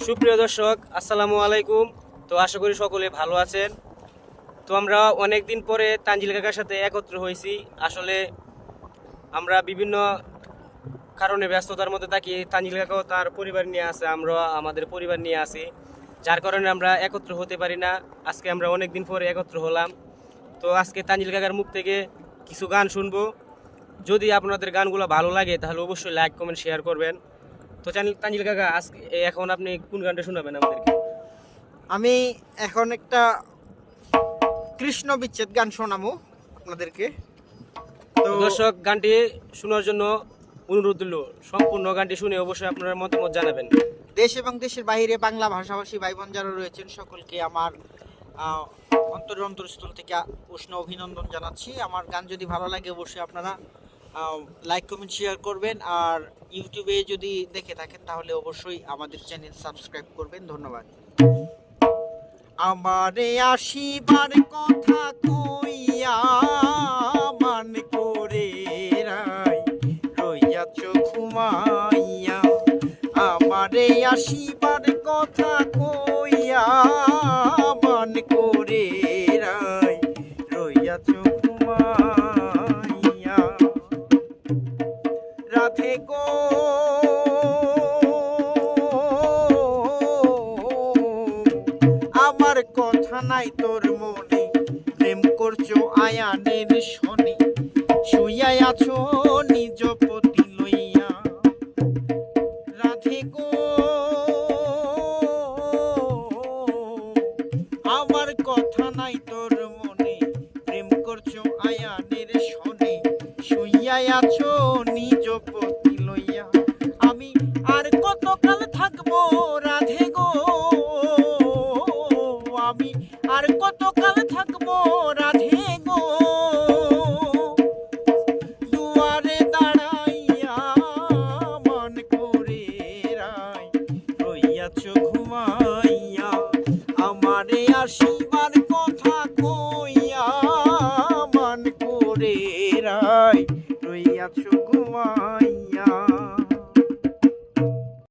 সুপ্রিয় দর্শক, আসসালামু আলাইকুম। তো আশা করি সকলে ভালো আছেন। তো আমরা অনেক দিন পরে তানজিল কাকার সাথে একত্র হয়েছি। আসলে আমরা বিভিন্ন কারণে ব্যস্ততার মধ্যে থাকি। তানজিল কাকাও তার পরিবার নিয়ে আছে, আমরা আমাদের পরিবার নিয়ে আছি, যার কারণে আমরা একত্র হতে পারি না। আজকে আমরা অনেক দিন পরে একত্র হলাম। তো আজকে তানজিল কাকার মুখ থেকে কিছু গান শুনবো। যদি আপনাদের গানগুলো ভালো লাগে তাহলে অবশ্যই লাইক কমেন্ট শেয়ার করবেন। তো তানজিল কাকা, আজকে এখন আপনি কোন গানটা শোনাবেন আমাদেরকে? আমি এখন একটা কৃষ্ণ বিচ্ছেদ গান শোনাবো আপনাদেরকে। তো দর্শক, গানটি শোনার জন্য অনুরোধ রইল। সম্পূর্ণ গানটি শুনে অবশ্যই আপনার মতামত জানাবেন। দেশ এবং দেশের বাইরে বাংলা ভাষাভাষী ভাই বোন যারা রয়েছেন সকলকে আমার অন্তরস্থল থেকে উষ্ণ অভিনন্দন জানাচ্ছি। আমার গান যদি ভালো লাগে অবশ্যই আপনারা লাইক কমেন্ট শেয়ার করবেন, আর ইউটিউবে যদি দেখে থাকেন তাহলে অবশ্যই আমাদের চ্যানেল সাবস্ক্রাইব করবেন। ধন্যবাদ। আমারে আসিবার কথা কইয়া মান করে রাই রইয়াছ ঘুমাইয়া, আমারে আসিবার কথা কইয়া মান করে রাই রইয়াছ ঘুমাইয়া। রাধে গো আমার কথা নাই তোর মনে, প্রেম করছো আয়ানের শনি, শুইয়া আছো নিজ পতি লইয়া। রাধে গো আমার কথা নাই তোর মনে, প্রেম করছো আয়ানের শনি, শুইয়া আছো নিজ পতি লইয়া। আমি আর কতকাল থাকবো রাধে গো, আমি আর কতকাল থাকবো রাধে গো, দুয়ারে দাঁড়াইয়া মন করে রাই রইয়াছ ঘুমাইয়া। আমারে আসিবার কথা কইয়া মন করে রাই রইয়াছ